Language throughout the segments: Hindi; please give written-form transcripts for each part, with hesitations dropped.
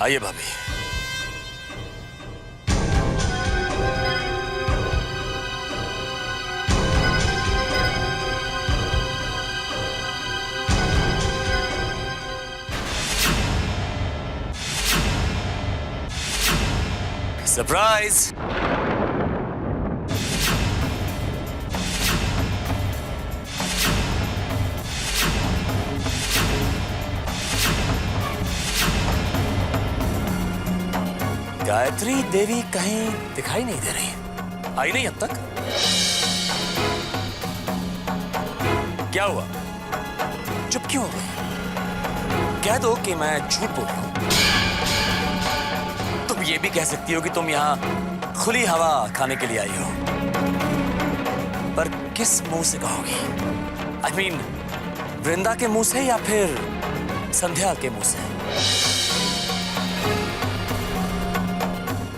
आइए भाभी। सरप्राइज। गायत्री देवी कहीं दिखाई नहीं दे रही, आई नहीं अब तक। क्या हुआ, चुप क्यों हो गई? कह दो कि मैं झूठ बोल रहा हूं। तुम ये भी कह सकती हो कि तुम यहां खुली हवा खाने के लिए आई हो, पर किस मुंह से कहोगी? I mean, वृंदा के मुंह से या फिर संध्या के मुंह से?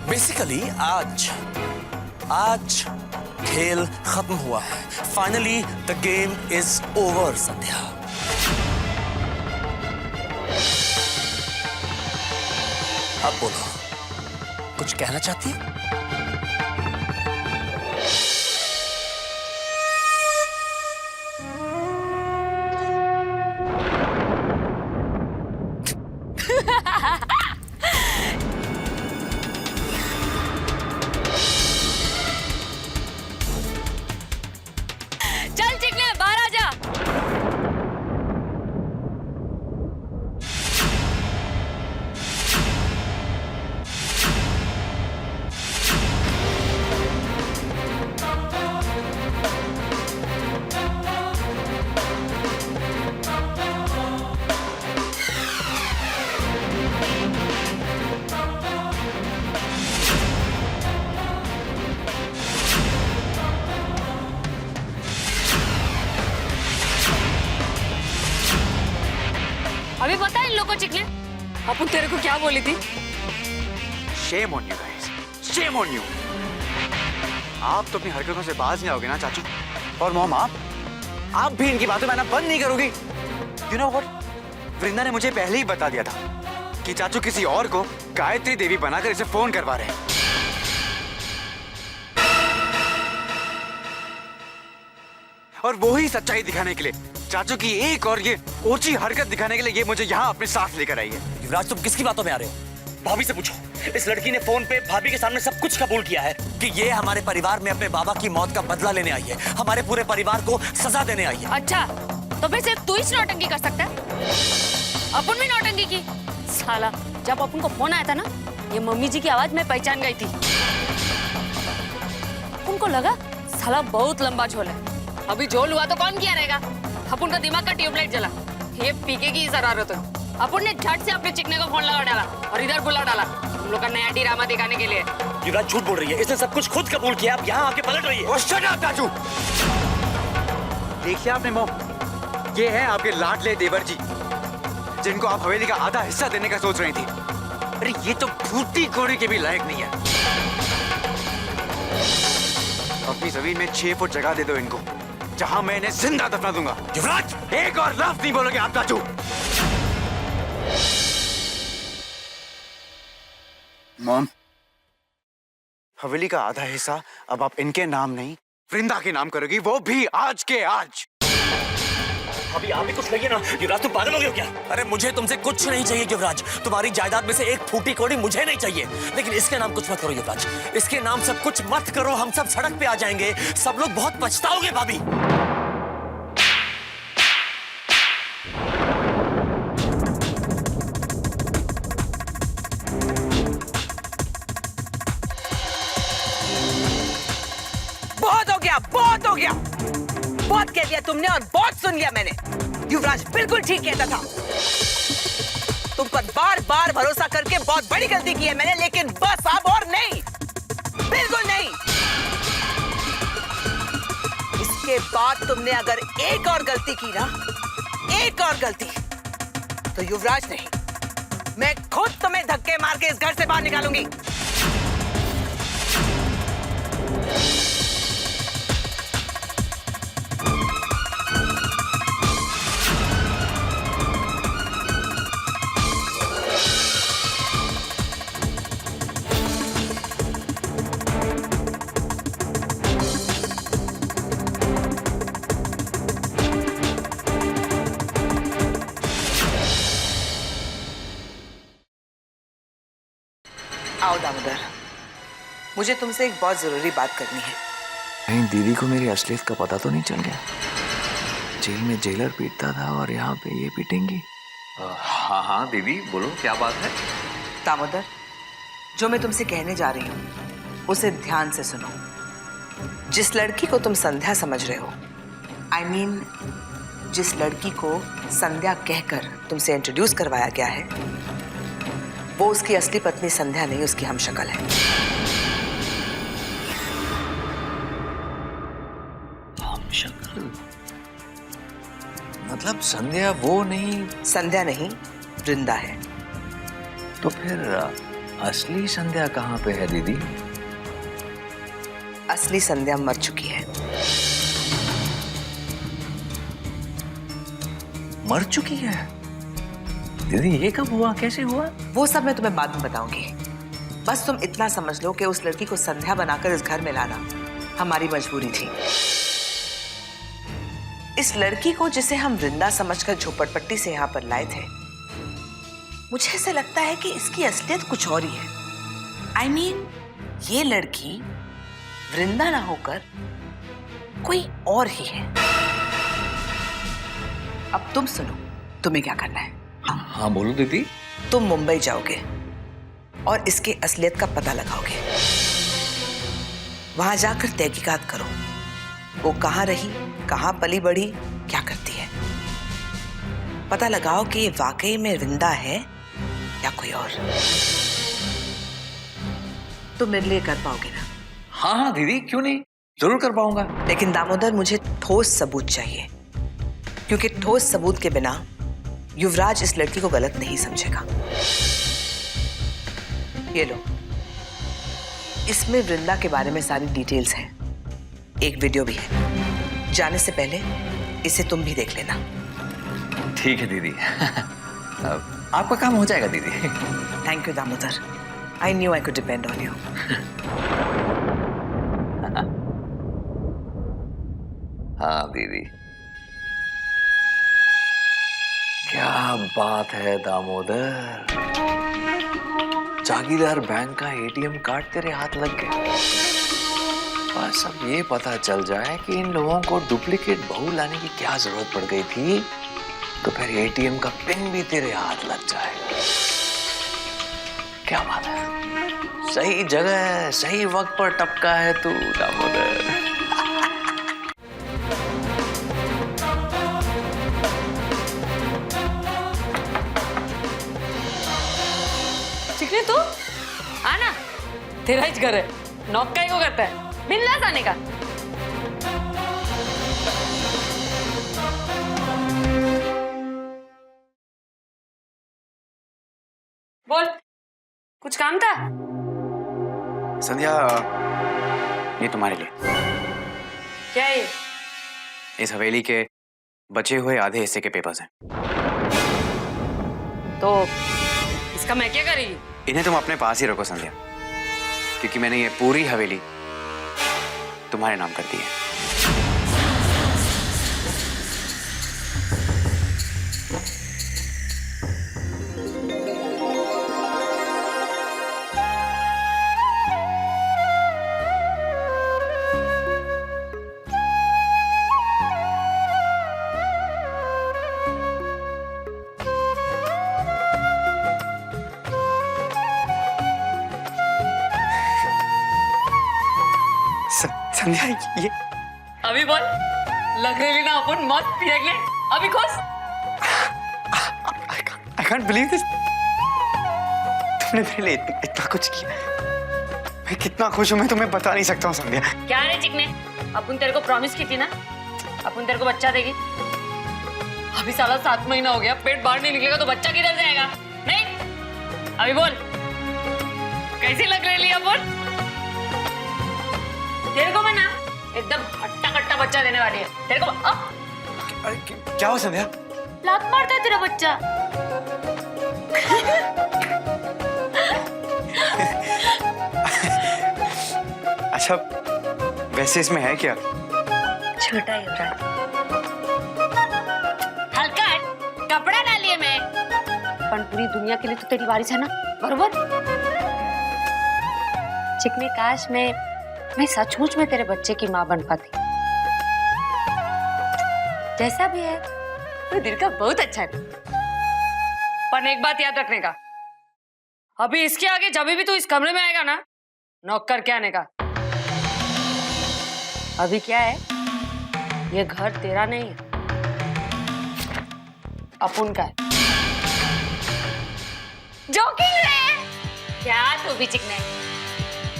बेसिकली आज खेल खत्म हुआ है। Finally the game is over Sandhya. अब बोलो, कुछ कहना चाहती है? चल चिकने बाहर आ जा। अभी पता है इन लोगों को चिकने अपन तेरे को क्या बोली थी? Shame on you guys. Shame on you. आप तो अपनी हरकतों से बाज नहीं आओगे ना चाचू। और मॉम आप भी इनकी बातों में आना बंद नहीं करोगी। You know what? वृंदा ने मुझे पहले ही बता दिया था कि चाचू किसी और को गायत्री देवी बनाकर इसे फोन करवा रहे हैं। और वो ही सच्चाई दिखाने के लिए, चाचू की एक और ये ऊंची हरकत दिखाने के लिए ये मुझे यहाँ अपने साथ लेकर आई है। युवराज, तुम किसकी बातों में आ रहे हो? भाभी से पूछो। इस लड़की ने फोन पे भाभी के सामने सब कुछ कबूल किया है कि ये हमारे परिवार में अपने बाबा की मौत का बदला लेने आई है, हमारे पूरे परिवार को सजा देने आई है। अच्छा, तो फिर सिर्फ तू ही नौटंकी कर सकता है? अपन भी नौटंकी की। साला, जब अपन को फोन आया था ना, ये मम्मी जी की आवाज मैं पहचान गई थी। उनको लगा साला बहुत लंबा झोल है। अभी झोल हुआ तो कौन किया रहेगा? अपन का दिमाग का ट्यूबलाइट जला। ये पीके की शरारत है। अपन ने झट से अपने चिकने को फोन लगा डाला और इधर बुला डाला हम लोग का नया ड्रामा दिखाने के लिए। युवराज झूठ बोल रही है, इसने सब कुछ खुद कबूल किया, अब यहाँ आके पलट रही है। और शट अप चाचू। देखिए आपने मॉम, ये है आपके लाडले देवर जी, जिनको आप हवेली का आधा हिस्सा देने का सोच रही थी। अरे ये तो फूटी कोड़ी के भी लायक नहीं है। अपनी जमीन में 6 फुट जगह दे दो इनको, जहां मैं इन्हें जिंदा दफना दूंगा। युवराज, एक और लफ्ज नहीं बोलोगे आप चाचू। मॉम, हवेली का आधा हिस्सा अब आप इनके नाम नहीं वृंदा के नाम करोगी, वो भी आज के आज। अभी आप ही कुछ कहिए ना। युवराज, तुम पागल हो गए हो क्या? अरे मुझे तुमसे कुछ नहीं चाहिए युवराज, तुम्हारी जायदाद में से एक फूटी कौड़ी मुझे नहीं चाहिए, लेकिन इसके नाम कुछ मत करो युवराज, इसके नाम सब कुछ मत करो। हम सब सड़क पे आ जाएंगे, सब लोग बहुत पछताओगे भाभी। बहुत हो गया, बहुत कह दिया तुमने और बहुत सुन लिया मैंने। युवराज बिल्कुल ठीक कहता था। तुम पर बार बार भरोसा करके बहुत बड़ी गलती की है मैंने, लेकिन बस अब और नहीं, बिल्कुल नहीं। इसके बाद तुमने अगर एक और गलती की ना, एक और गलती, तो युवराज नहीं, मैं खुद तुम्हें धक्के मार के इस घर से बाहर निकालूंगी। आओ दामोदर, मुझे तुमसे एक बहुत जरूरी बात करनी है। कहीं दीदी को मेरी असलियत का पता तो नहीं चल गया? जेल में जेलर पीटता था और यहाँ पे ये पीटेंगी? हाँ हाँ दीदी बोलो, क्या बात है? दामोदर, जो मैं तुमसे कहने जा रही हूँ उसे ध्यान से सुनो। जिस लड़की को तुम संध्या समझ रहे हो, I mean, जिस लड़की को संध्या कहकर तुमसे इंट्रोड्यूस करवाया गया है, वो उसकी असली पत्नी संध्या नहीं, उसकी हमशक्ल है। हमशक्ल? मतलब संध्या वो नहीं? संध्या नहीं, वृंदा है। तो फिर असली संध्या कहाँ पे है दीदी? असली संध्या मर चुकी है। मर चुकी है? दीदी ये कब हुआ, कैसे हुआ? वो सब मैं तुम्हें बाद में बताऊंगी। बस तुम इतना समझ लो कि उस लड़की को संध्या बनाकर इस घर में लाना हमारी मजबूरी थी। इस लड़की को जिसे हम वृंदा समझकर झोपड़पट्टी से यहाँ पर लाए थे, मुझे ऐसा लगता है कि इसकी असलियत कुछ और ही है। I mean, ये लड़की वृंदा ना होकर कोई और ही है। अब तुम सुनो, तुम्हें क्या करना है? हाँ बोलो दीदी। तुम मुंबई जाओगे और इसके असलियत का पता लगाओगे। वहां जाकर तहकीकात करो, वो कहाँ रही, कहाँ पली बढ़ी, क्या करती है। पता लगाओ कि ये वाकई में वृंदा है या कोई और। तुम मेरे लिए कर पाओगे ना? हाँ हाँ दीदी, क्यों नहीं, जरूर कर पाऊंगा। लेकिन दामोदर, मुझे ठोस सबूत चाहिए, क्योंकि ठोस सबूत के बिना युवराज इस लड़की को गलत नहीं समझेगा। ये लो, इसमें वृंदा के बारे में सारी डिटेल्स हैं, एक वीडियो भी है। जाने से पहले इसे तुम भी देख लेना। ठीक है दीदी। आपका काम हो जाएगा दीदी। Thank you Damodar, I knew I could depend on you. हाँ दीदी, क्या बात है दामोदर, जागीरदार बैंक का एटीएम कार्ड तेरे हाथ लग गया। बस अब ये पता चल जाए कि इन लोगों को डुप्लीकेट बहू लाने की क्या जरूरत पड़ गई थी, तो फिर एटीएम का पिन भी तेरे हाथ लग जाए। क्या बात है, सही जगह सही वक्त पर टपका है तू दामोदर। चिकनी तू आना, तेरा ही घर है, नॉक का ही को करता है, बिंदास आने का। बोल, कुछ काम था? संध्या, ये तुम्हारे लिए। क्या है? इस हवेली के बचे हुए आधे हिस्से के पेपर्स हैं। तो इसका मैं क्या करेगी? इन्हें तुम अपने पास ही रखो संध्या, क्योंकि मैंने ये पूरी हवेली तुम्हारे नाम कर दी है। संध्या, ये अभी बोल, लग रही ना अपन मस्त पिघले, अभी खुश। I can't believe this. तुमने मेरे लिए इतना कुछ किया। मैं कितना खुश हूँ, मैं तुम्हें बता नहीं सकता हूँ संध्या। क्या रे चिकने, अपन तेरे को प्रॉमिस की थी ना, अपन तेरे को बच्चा देगी। अभी साला 7 महीना हो गया, पेट बाहर नहीं निकलेगा तो बच्चा किधर जाएगा? नहीं, अभी बोल, कैसी लग रही अपन? तेरे को बना एकदम हट्टा कट्टा बच्चा देने वाली है तेरे को। अरे क्या हो संध्या? लात मारता है तेरा बच्चा। अच्छा, वैसे इसमें है क्या? छोटा युवराज, हल्का कपड़ा डालिए मैं, पर पूरी दुनिया के लिए तो तेरी वारिस है ना, बरोबर? चिकने काश मैं सचमुच में तेरे बच्चे की माँ बन पाती। जैसा भी है तो दिल का बहुत अच्छा है। पर एक बात याद रखने का, अभी इसके आगे जब भी तू इस कमरे में आएगा ना, नॉक करके आने का। अभी क्या है, ये घर तेरा नहीं है, अपुन का है। जोकिंग रे, क्या तू भी चिकने।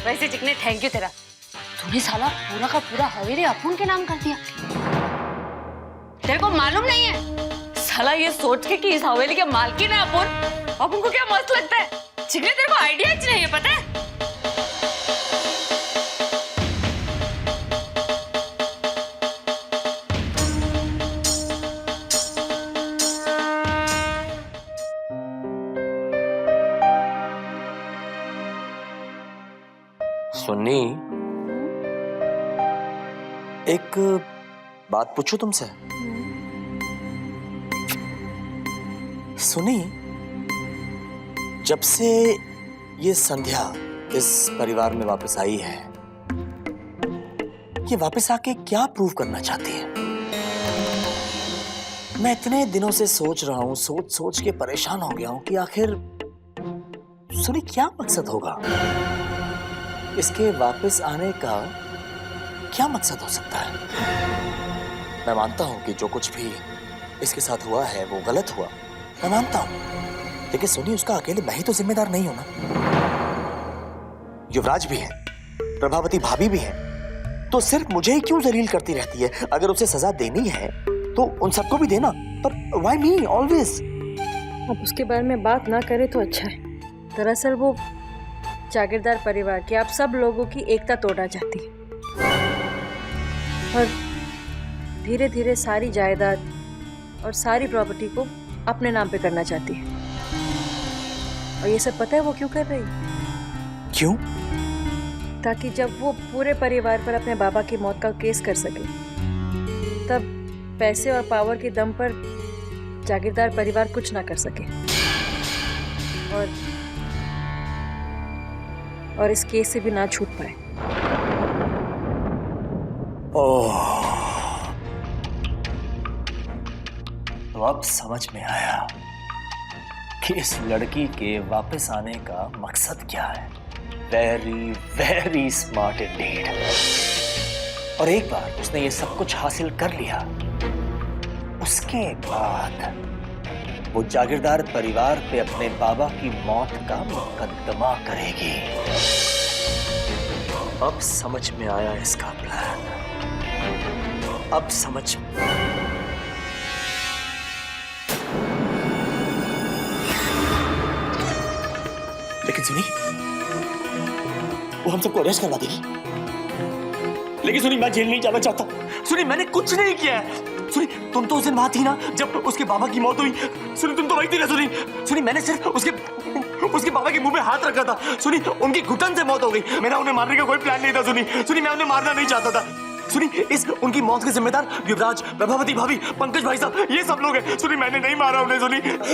वैसे चिकने थैंक यू तेरा, तूने साला पूरा का पूरा हवेली अपुन के नाम कर दिया। तेरे को मालूम नहीं है साला, ये सोच के कि इस हवेली के मालकिन है अपुन को क्या मस्त लगता है। चिकने तेरे को आइडिया ही नहीं है, पता है? सुन्नी, एक बात पूछूं तुमसे? सुनी, जब से ये संध्या इस परिवार में वापस आई है, ये वापस आके क्या प्रूव करना चाहती है? मैं इतने दिनों से सोच रहा हूं, सोच के परेशान हो गया हूं कि आखिर सुनी क्या मकसद होगा इसके वापस आने का? क्या मकसद हो सकता है? मैं मानता हूं कि जो कुछ भी इसके साथ हुआ है वो गलत हुआ, मैं मानता हूं, लेकिन सुनिए, उसका अकेले मैं ही तो जिम्मेदार नहीं हूं ना। युवराज भी है, प्रभावती भाभी भी है, तो सिर्फ मुझे ही क्यों जलील करती रहती है? अगर उसे सजा देनी है तो उन सबको भी देना, पर व्हाई मी ऑलवेज? अब उसके बारे में बात ना करे तो अच्छा है। दरअसल वो जागीरदार परिवार की आप सब लोगों की एकता तोड़ना चाहती है और धीरे धीरे सारी जायदाद और सारी प्रॉपर्टी को अपने नाम पे करना चाहती है। और ये सब पता है वो क्यों कर रही है? क्यों? ताकि जब वो पूरे परिवार पर अपने बाबा की मौत का केस कर सके, तब पैसे और पावर के दम पर जागीरदार परिवार कुछ ना कर सके और इस केस से भी ना छूट पाए। ओह, तो अब समझ में आया कि इस लड़की के वापस आने का मकसद क्या है। Very very smart Indeed. और एक बार उसने ये सब कुछ हासिल कर लिया, उसके बाद वो जागीरदार परिवार पे अपने बाबा की मौत का मुकदमा करेगी। अब समझ में आया इसका प्लान, अब समझ। लेकिन सुनी, वो हम सबको अरेस्ट करवा देगी। लेकिन सुनी, मैं जेल नहीं जाना चाहता। सुनी, मैंने कुछ नहीं किया है। सुनी, तुम तो उस दिन वहां थी ना जब उसके बाबा की मौत हुई। सुनी, तुम तो वही थी ना। सुनी, मैंने सिर्फ उसके बाबा के मुंह पे हाथ रखा था। सुनी, उनकी घुटन से मौत हो गई। मेरा उन्हें मारने का कोई प्लान नहीं था। सुनी, मैं उन्हें मारना नहीं चाहता था। सुनी, इस उनकी मौत के जिम्मेदार युवराज, प्रभावती भाभी, पंकज भाई साहब, ये सब लोग हैं। सुनी, मैंने नहीं मारा उन्हें।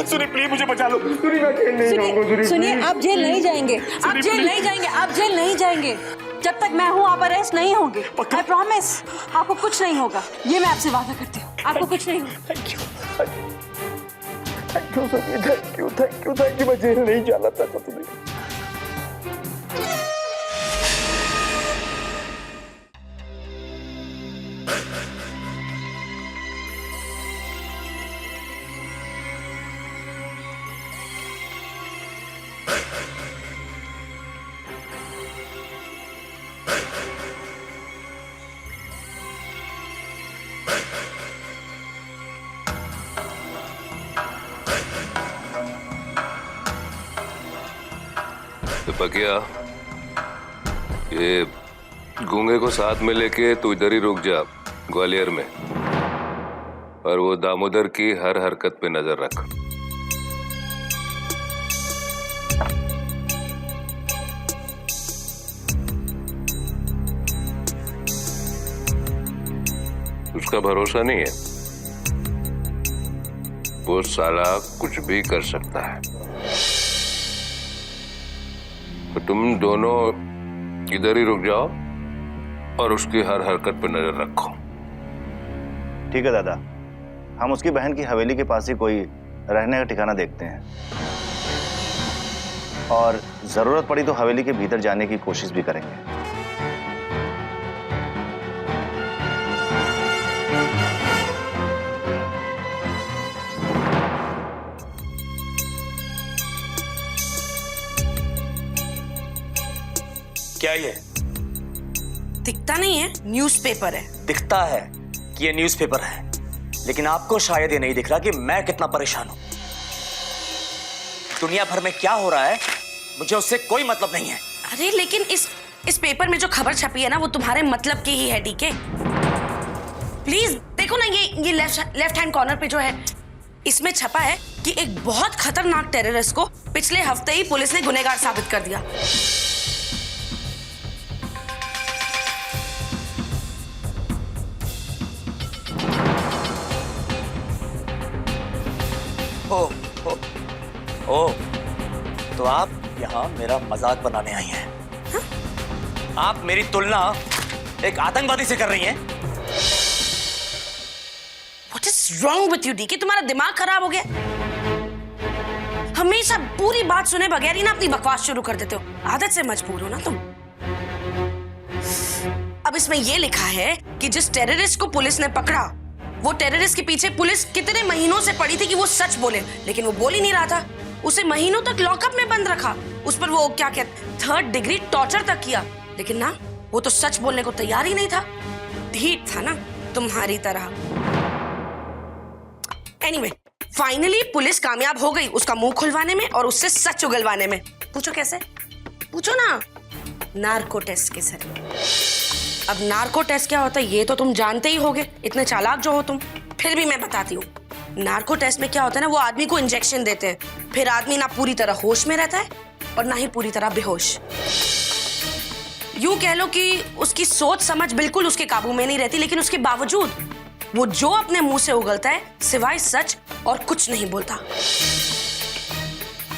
सुनी प्लीज मुझे बचा लो। सुनी, मैं खेल नहीं जाऊंगा। सुनिए, आप जेल नहीं जाएंगे, आप जेल नहीं जाएंगे, आप जेल नहीं जाएंगे। जब तक मैं हूँ आप अरेस्ट नहीं होंगे। आई प्रॉमिस, आपको कुछ नहीं होगा। ये मैं आपसे वादा करती हूँ, आपको कुछ नहीं होगा। थैंक यू, मैं जेल नहीं जाना चाहता तुम्हें। तो पकिया, ये गूंगे को साथ में लेके तू इधर ही रुक जा ग्वालियर में, और वो दामोदर की हर हरकत पे नजर रख। उसका भरोसा नहीं है, वो साला कुछ भी कर सकता है। तो तुम दोनों इधर ही रुक जाओ और उसकी हर हरकत पे नजर रखो। ठीक है दादा, हम उसकी बहन की हवेली के पास ही कोई रहने का ठिकाना देखते हैं और जरूरत पड़ी तो हवेली के भीतर जाने की कोशिश भी करेंगे। क्या ये दिखता नहीं है, न्यूज़पेपर है। दिखता है कि ये न्यूज़पेपर है, लेकिन आपको शायद ये नहीं दिख रहा कि मैं कितना परेशान हूं। दुनिया भर में क्या हो रहा है मुझे उससे कोई मतलब नहीं है। अरे लेकिन इस पेपर में जो खबर छपी है ना, वो तुम्हारे मतलब की ही है डीके। प्लीज देखो ना, ये लेफ्ट हैंड कॉर्नर पे जो है, इसमें छपा है कि एक बहुत खतरनाक टेररिस्ट को पिछले हफ्ते ही पुलिस ने गुनहगार साबित कर दिया। ओ, तो आप यहाँ मेरा मजाक बनाने आई हैं? हाँ? आप मेरी तुलना एक आतंकवादी से कर रही हैं? What is wrong with you, DK? तुम्हारा दिमाग खराब हो गया? हमेशा पूरी बात सुने बगैर ही ना अपनी बकवास शुरू कर देते हो। आदत से मजबूर हो ना तुम। अब इसमें यह लिखा है कि जिस टेररिस्ट को पुलिस ने पकड़ा, वो टेररिस्ट के पीछे पुलिस कितने महीनों से पड़ी थी कि वो सच बोले, लेकिन वो बोल ही नहीं रहा था। उसे महीनों तक लॉकअप में बंद रखा, उस पर वो क्या कहते 3rd डिग्री टॉर्चर तक किया, लेकिन ना वो तो सच बोलने को तैयार ही नहीं था। ढीठ था ना, तुम्हारी तरह। एनीवे, फाइनली पुलिस कामयाब हो गई उसका मुंह खुलवाने में और उससे सच उगलवाने में। पूछो कैसे? पूछो ना। नार्को टेस्ट के जरिए। अब नार्को टेस्ट क्या होता है ये तो तुम जानते ही होगे, इतने चालाक जो हो तुम। फिर भी मैं बताती हूँ। नार्को टेस्ट में क्या होता है ना, वो आदमी को इंजेक्शन देते हैं, फिर आदमी ना पूरी तरह होश में रहता है और ना ही पूरी तरह बेहोश। यूं कह लो कि उसकी सोच समझ बिल्कुल उसके काबू में नहीं रहती, लेकिन उसके बावजूद वो जो अपने मुंह से उगलता है सिवाय सच और कुछ नहीं बोलता।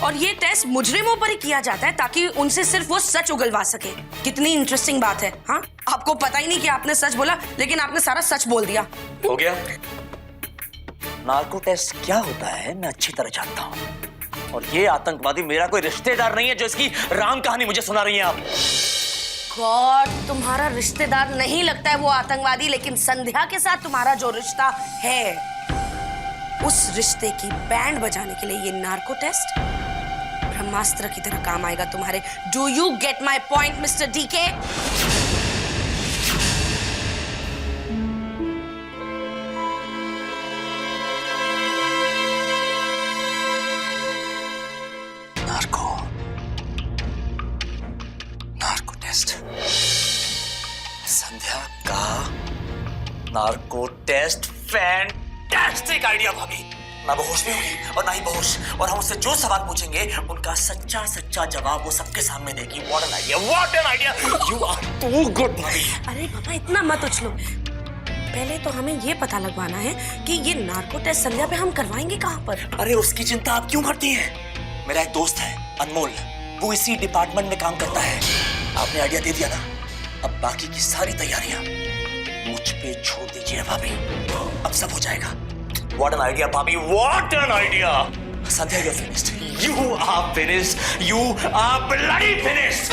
और ये टेस्ट मुजरिमों पर ही किया जाता है ताकि उनसे सिर्फ वो सच उगलवा सके। कितनी इंटरेस्टिंग बात है। हाँ, आपको पता ही नहीं कि आपने सच बोला, लेकिन आपने सारा सच बोल दिया। हो गया। नार्को टेस्ट क्या होता है मैं अच्छी तरह जानता हूँ, और ये आतंकवादी मेरा कोई रिश्तेदार नहीं है जो इसकी राम कहानी मुझे सुना रही हैं आप। गॉड, तुम्हारा रिश्तेदार नहीं लगता है वो आतंकवादी, लेकिन संध्या के साथ तुम्हारा जो रिश्ता है, उस रिश्ते की बैंड बजाने के लिए ये नार्को टेस्ट ब्रह्मास्त्र की तरह काम आएगा तुम्हारे। Do you get my point mister DK? Narco test, Sandhya का नार्को टेस्ट। फैंटास्टिक आइडिया भाभी। ना वो होश में होगी और ना ही बेहोश, और हम उससे जो सवाल पूछेंगे उनका सच्चा जवाब वो सबके सामने देगी। What an idea, what an idea. You are too good bhabhi. अरे बाबा, इतना मत उछलो। पहले तो हमें ये पता लगवाना है कि ये नार्को टेस्ट संध्या पे हम करवाएंगे कहाँ पर। अरे उसकी चिंता आप क्यों करती हैं? मेरा एक दोस्त है अनमोल, वो इसी डिपार्टमेंट में काम करता है। आपने आइडिया दे दिया ना, अब बाकी की सारी तैयारियां मुझ पे छोड़ दीजिए भाभी, अब सब हो जाएगा। What an idea, Bobby! What an idea! Sandhya, you're finished. You are finished. You are bloody finished.